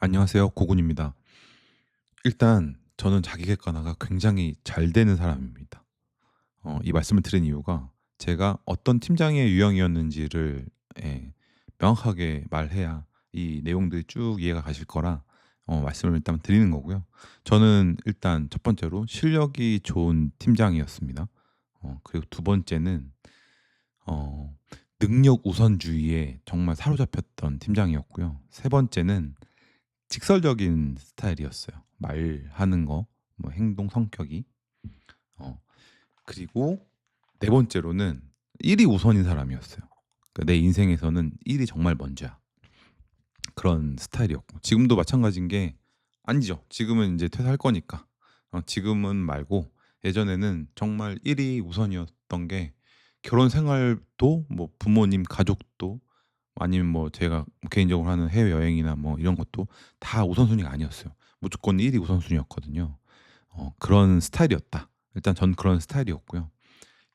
안녕하세요. 고군입니다. 일단 저는 자기 객관화가 굉장히 잘 되는 사람입니다. 이 말씀을 드린 이유가 제가 어떤 팀장의 유형이었는지를 예 명확하게 말해야 이 내용들이 쭉 이해가 가실 거라 말씀을 일단 드리는 거고요. 저는 일단 첫 번째로 실력이 좋은 팀장이었습니다. 그리고 두 번째는 어 능력 우선주의에 정말 사로잡혔던 팀장이었고요. 세 번째는 직설적인 스타일이었어요. 말하는 거, 뭐 행동 성격이. 어 그리고 네 번째로는 일이 우선인 사람이었어요. 그러니까 내 인생에서는 일이 정말 먼저야. 그런 스타일이었고 지금도 마찬가지인 게 아니죠. 지금은 이제 퇴사할 거니까. 지금은 말고 예전에는 정말 일이 우선이었던 게 결혼 생활도 뭐 부모님 가족도 아니면 뭐 제가 뭐 개인적으로 하는 해외여행이나 뭐 이런 것도 다 우선순위가 아니었어요. 무조건 일이 우선순위였거든요. 그런 스타일이었다. 일단 전 그런 스타일이었고요.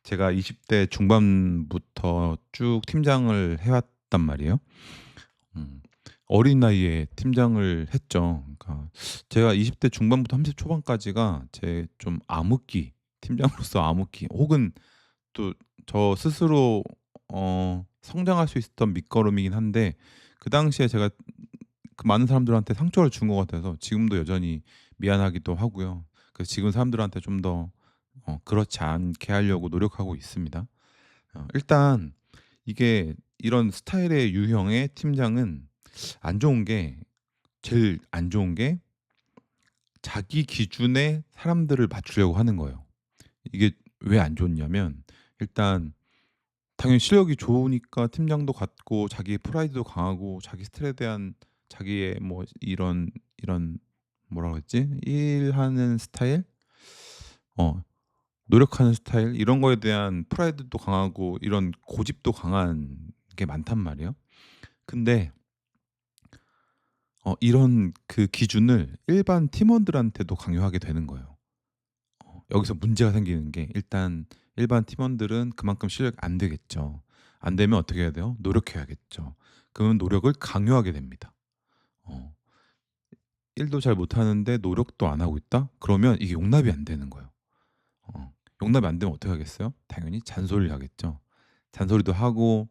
제가 20대 중반부터 쭉 팀장을 해 왔단 말이에요. 음. 어린 나이에 팀장을 했죠. 그러니까 제가 20대 중반부터 30 초반까지가 제 좀 암흑기, 팀장으로서 암흑기 혹은 또 저 스스로 성장할 수 있었던 밑거름이긴 한데 그 당시에 제가 그 많은 사람들한테 상처를 준 것 같아서 지금도 여전히 미안하기도 하고요. 그래서 지금 사람들한테 좀 더 그렇지 않게 하려고 노력하고 있습니다. 일단 이게 이런 스타일의 유형의 팀장은 안 좋은 게 제일 안 좋은 게 자기 기준에 사람들을 맞추려고 하는 거예요. 이게 왜 안 좋냐면 일단 당연히 실력이 좋으니까 팀장도 같고 자기의 프라이드도 강하고 자기 스타일에 대한 자기의 뭐 이런 뭐라 그랬지? 일하는 스타일? 어 노력하는 스타일 이런 거에 대한 프라이드도 강하고 이런 고집도 강한 게 많단 말이에요. 근데 이런 그 기준을 일반 팀원들한테도 강요하게 되는 거예요. 여기서 문제가 생기는 게 일단 일반 팀원들은 그만큼 실력이 안 되겠죠. 안 되면 어떻게 해야 돼요? 노력해야겠죠. 그러면 노력을 강요하게 됩니다. 어 일도 잘 못하는데 노력도 안 하고 있다? 그러면 이게 용납이 안 되는 거예요. 용납이 안 되면 어떻게 하겠어요? 당연히 잔소리를 하겠죠. 잔소리도 하고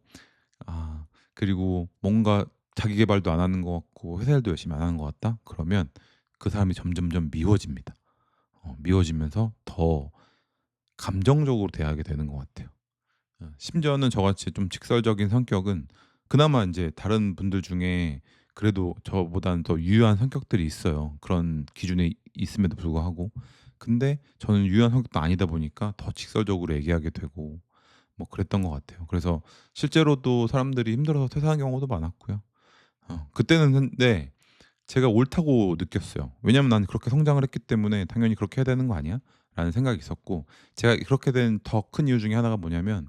그리고 뭔가 자기 계발도 안 하는 것 같고 회사 일도 열심히 안 하는 것 같다? 그러면 그 사람이 점점점 미워집니다. 미워지면서 더 감정적으로 대하게 되는 것 같아요. 심지어는 저같이 좀 직설적인 성격은 그나마 인제 다른 분들 중에 그래도 저보다는 더 유효한 성격들이 있어요, 그런 기준에 있음에도 불구하고. 근데 저는 유효한 성격도 아니다 보니까 더 직설적으로 얘기하게 되고 뭐 그랬던 것 같아요. 그래서 실제로도 사람들이 힘들어서 퇴사한 경우도 많았고요. 그때는 근데 제가 옳다고 느꼈어요. 왜냐면 '나는 그렇게 성장을 했기 때문에 당연히 그렇게 해야 되는 거 아니야?'라는 생각이 있었고 제가 그렇게 된 더 큰 이유 중에 하나가 뭐냐면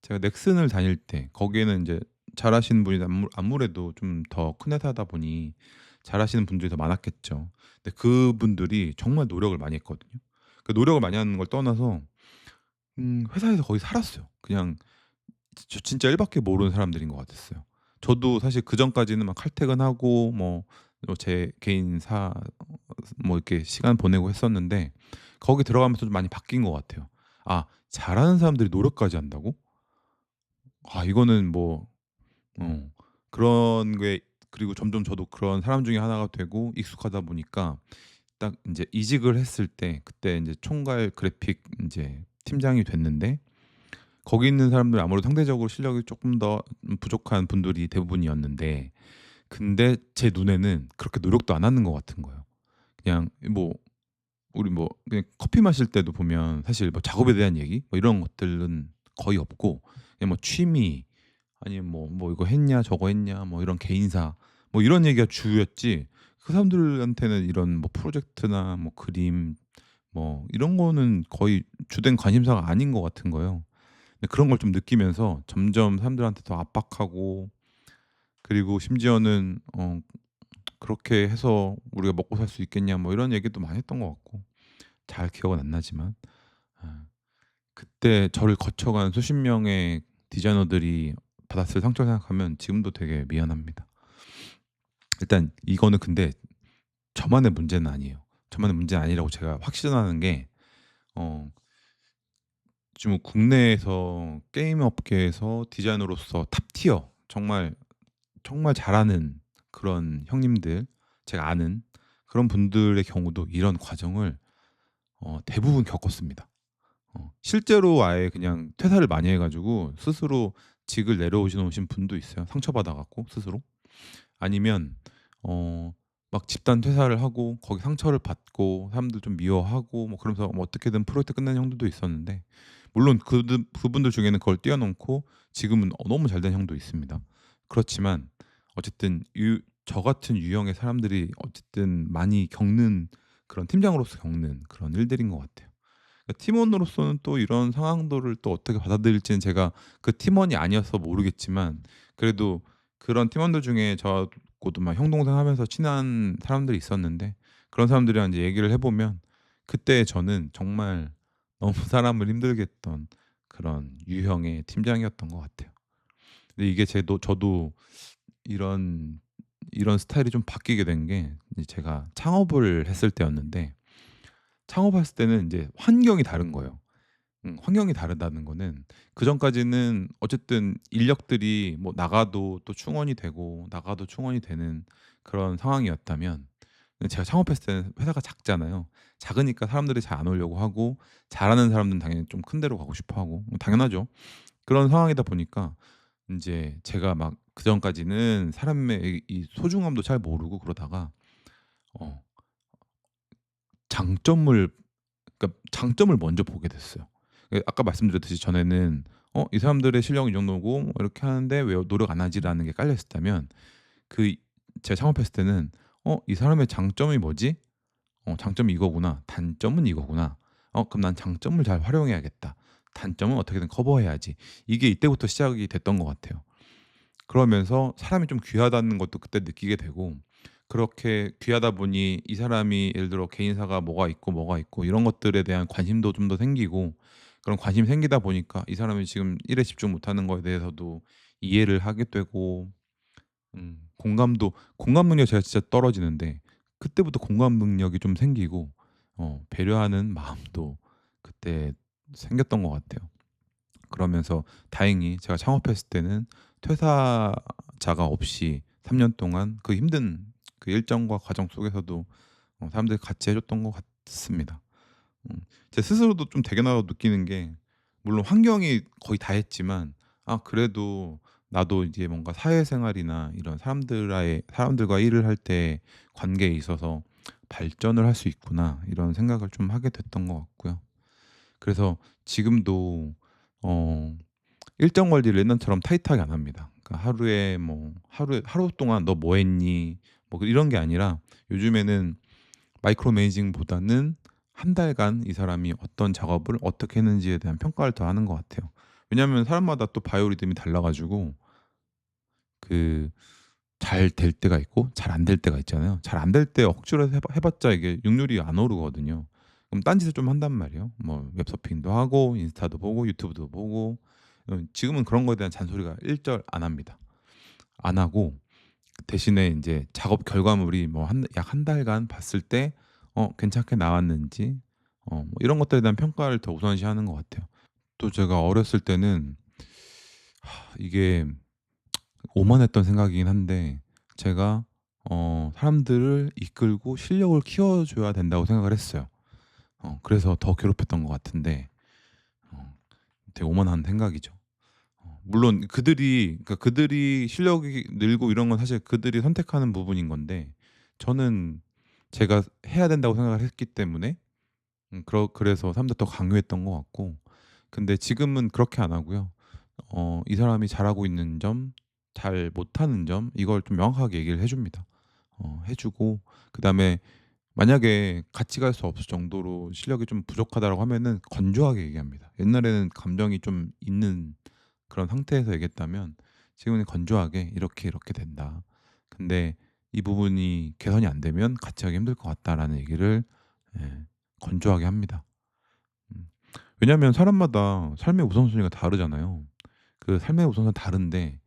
제가 넥슨을 다닐 때 거기에는 인제 잘하시는 분이 아무래도 좀 더 큰 회사다 보니 잘하시는 분들이 더 많았겠죠. 근데 그분들이 정말 노력을 많이 했거든요. 그 노력을 많이 하는 걸 떠나서 회사에서 거의 살았어요. 그냥 진짜 일 밖에 모르는 사람들인 것 같았어요. 저도 사실 그전까지는 막 칼퇴근하고 뭐 제 개인사 뭐 이렇게 시간 보내고 했었는데 거기 들어가면서 좀 많이 바뀐 것 같아요. '아 잘하는 사람들이 노력까지 한다고? 이거는 뭐' 그런 게 그리고 점점 저도 그런 사람 중에 하나가 되고 익숙하다 보니까 딱 인제 이직을 했을 때 그때 인제 총괄 그래픽 인제 팀장이 됐는데 거기 있는 사람들은 아무래도 상대적으로 실력이 쪼끔 더 부족한 분들이 대부분이었는데 근데 제 눈에는 그렇게 노력도 안 하는 것 같은 거예요. 그냥 뭐 우리 뭐 그냥 커피 마실 때도 보면 사실 뭐 작업에 대한 얘기 뭐 이런 것들은 거의 없고 그냥 뭐 취미 아니면 뭐 "이거 했냐? 저거 했냐?" 뭐 이런 개인사 뭐 이런 얘기가 주였지 그 사람들한테는 이런 뭐 프로젝트나 뭐 그림 뭐 이런 거는 거의 주된 관심사가 아닌 것 같은 거예요. 근데 그런 걸 좀 느끼면서 점점 사람들한테 더 압박하고 그리고 심지어는 "그렇게 해서 우리가 먹고 살 수 있겠냐?" 뭐 이런 얘기도 많이 했던 것 같고 잘 기억은 안 나지만 아 그때 저를 거쳐간 수십 명의 디자이너들이 받았을 상처를 생각하면 지금도 되게 미안합니다. 일단 이거는 근데 저만의 문제는 아니에요. 저만의 문제는 아니라고 제가 확신하는 게 어 지금 국내에서 게임 업계에서 디자이너로서 탑 티어 정말, 정말 잘하는 그런 형님들, 제가 아는 그런 분들의 경우도 이런 과정을 대부분 겪었습니다. 실제로 아예 그냥 퇴사를 많이 해 가지고 스스로 직을 내려오신 분도 있어요, 상처받아 갖고 스스로. 아니면 어 막 집단 퇴사를 하고 거기 상처를 받고 사람들 좀 미워하고 뭐 그러면서 뭐 어떻게든 프로젝트 끝낸 형들도 있었는데, 물론 그분들 중에는 그걸 뛰어넘고 지금은 너무 잘 된 형도 있습니다. 그렇지만 어쨌든 저 같은 유형의 사람들이 어쨌든 많이 겪는, 그런 팀장으로서 겪는 그런 일들인 것 같아요. 그러니까 팀원으로서는 또 이런 상황들을 또 어떻게 받아들일지는 제가 그 팀원이 아니어서 모르겠지만, 그래도 그런 팀원들 중에 저하고도 막 형 동생 하면서 친한 사람들이 있었는데, 그런 사람들이랑 이제 얘기를 해 보면 그때 저는 정말 너무 사람을 힘들게 했던 그런 유형의 팀장이었던 것 같아요. 근데 이게 저도 이런 스타일이 좀 바뀌게 된 게 이제 제가 창업을 했을 때였는데, 창업했을 때는 이제 환경이 다른 거예요. 환경이 다르다는 거는 그전까지는 어쨌든 인력들이 뭐 나가도 또 충원이 되고 나가도 충원이 되는 그런 상황이었다면, 제가 창업했을 때는 회사가 작잖아요. 작으니까 사람들이 잘 안 오려고 하고 잘하는 사람들은 당연히 좀 큰 데로 가고 싶어 하고 뭐 당연하죠. 그런 상황이다 보니까 인제 제가 막 그전까지는 사람의 이 소중함도 잘 모르고 그러다가 어 장점을 장점을 먼저 보게 됐어요. 아까 말씀드렸듯이 전에는 '이 사람들의 실력은 이 정도고 뭐 이렇게 하는데 왜 노력 안 하지?'라는 게 깔려 있었다면, 그 제가 창업했을 때는 '이 사람의 장점이 뭐지? 장점이 이거구나. 단점은 이거구나. 그럼 난 장점을 잘 활용해야겠다. 단점은 어떻게든 커버해야지.' 이게 이때부터 시작이 됐던 것 같아요. 그러면서 사람이 좀 귀하다는 것도 그때 느끼게 되고, 그렇게 귀하다 보니 이 사람이 예를 들어 개인사가 뭐가 있고 이런 것들에 대한 관심도 좀 더 생기고, 그런 관심이 생기다 보니까 이 사람이 지금 일에 집중 못하는 거에 대해서도 이해를 하게 되고, 공감 능력이 제가 진짜 떨어지는데 그때부터 공감 능력이 좀 생기고 배려하는 마음도 그때 생겼던 것 같아요. 그러면서 다행히 제가 창업했을 때는 퇴사자가 없이 3년 동안 그 힘든 그 일정과 과정 속에서도 사람들이 같이 해 줬던 것 같습니다. 제 스스로도 좀 대견하다고 느끼는 게, 물론 환경이 거의 다 했지만 그래도 나도 이제 뭔가 사회생활이나 이런 사람들과 일을 할 때 관계에 있어서 '발전을 할 수 있구나.' 이런 생각을 좀 하게 됐던 것 같고요. 그래서 지금도 어 일정 관리를 옛날처럼 타이트하게 안 합니다. 그러니까 하루 동안 "너 뭐 했니?" 뭐 이런 게 아니라, 요즘에는 마이크로 매니징보다는 한 달간 이 사람이 어떤 작업을 어떻게 했는지에 대한 평가를 더 하는 것 같아요. 왜냐하면 사람마다 또 바이오리듬이 달라 가지고 그 잘 될 때가 있고 잘 안 될 때가 있잖아요. 잘 안 될 때 억지로 해 봤자 이게 육률이 안 오르거든요. 그럼 딴짓을 좀 한단 말이에요. 뭐 웹서핑도 하고 인스타도 보고 유튜브도 보고. 지금은 그런 거에 대한 잔소리가 일절 안 합니다. 안 하고 대신에 인제 작업 결과물이 뭐 약 한 달간 봤을 때 괜찮게 나왔는지 뭐 이런 것들에 대한 평가를 더 우선시하는 것 같아요. 또 제가 어렸을 때는 이게 오만했던 생각이긴 한데, 제가 사람들을 이끌고 실력을 키워줘야 된다고 생각을 했어요. 그래서 더 괴롭혔던 것 같은데 되게 오만한 생각이죠. 물론 그들이 실력이 늘고 이런 건 사실 그들이 선택하는 부분인 건데, 저는 제가 해야 된다고 생각을 했기 때문에 그래서 사람들 더 강요했던 것 같고. 근데 지금은 그렇게 안 하고요. 이 사람이 잘하고 있는 점, 잘 못하는 점, 이걸 좀 명확하게 얘기를 해 줍니다. 해 주고 그다음에 만약에 같이 갈 수 없을 정도로 실력이 좀 부족하다라고 하면은 건조하게 얘기합니다. 옛날에는 감정이 좀 있는 그런 상태에서 얘기했다면, 지금은 건조하게 "이렇게, 이렇게 된다. 근데 이 부분이 개선이 안 되면 같이 하기 힘들 것 같다."라는 얘기를 예 건조하게 합니다. 음. 왜냐하면 사람마다 삶의 우선순위가 다르잖아요. 그 삶의 우선순위가 다른데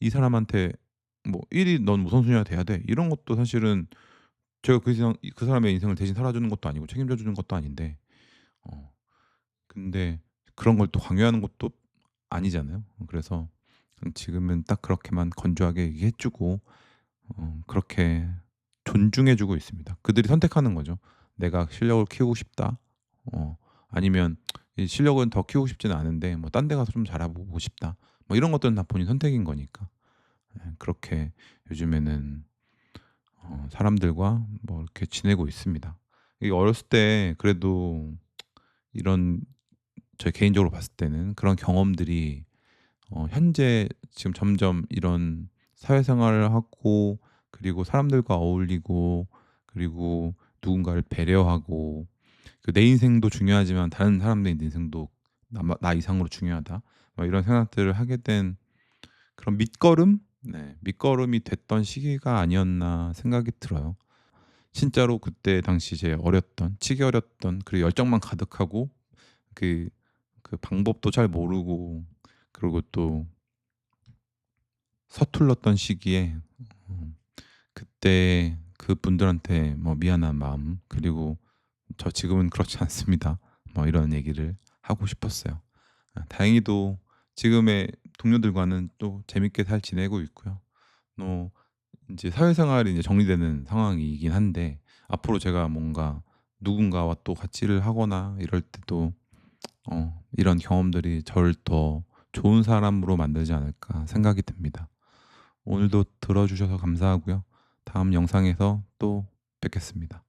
이 사람한테 뭐 "일이 넌 우선순위가 돼야 돼." 이런 것도 사실은 제가 그 사람의 인생을 대신 살아주는 것도 아니고 책임져 주는 것도 아닌데 어 근데 그런 걸 또 강요하는 것도 아니잖아요. 그래서 지금은 딱 그렇게만 건조하게 얘기해 주고 그렇게 존중해 주고 있습니다. 그들이 선택하는 거죠. '내가 실력을 키우고 싶다.' 아니면 '이 실력은 더 키우고 싶지는 않은데 뭐 딴 데 가서 좀 잘해 보고 싶다.' 뭐 이런 것들은 다 본인 선택인 거니까. 그렇게 요즘에는 사람들과 뭐 이렇게 지내고 있습니다. 이 어렸을 때 그래도 이런 저 개인적으로 봤을 때는 그런 경험들이 현재 지금 점점 이런 사회생활을 하고 그리고 사람들과 어울리고 그리고 누군가를 배려하고 그 '내 인생도 중요하지만 다른 사람들의 인생도 나 이상으로 중요하다.' 뭐 이런 생각들을 하게 된 그런 밑거름? 네. 밑거름이 됐던 시기가 아니었나 생각이 들어요. 진짜로 그때 당시 제 어렸던 치기 어렸던 그리고 열정만 가득하고 그 방법도 잘 모르고 그리고 또 서툴렀던 시기에 그때 그분들한테 뭐 미안한 마음 그리고 "저 지금은 그렇지 않습니다." 뭐 이런 얘기를 하고 싶었어요. 다행히도 지금의 동료들과는 또 재밌게 잘 지내고 있고요. 뭐 인제 사회생활이 이제 정리되는 상황이긴 한데 앞으로 제가 뭔가 누군가와 또 같이 일을 하거나 이럴 때도 '이런 경험들이 저를 더 좋은 사람으로 만들지 않을까.' 생각이 듭니다. 오늘도 들어 주셔서 감사하고요. 다음 영상에서 또 뵙겠습니다.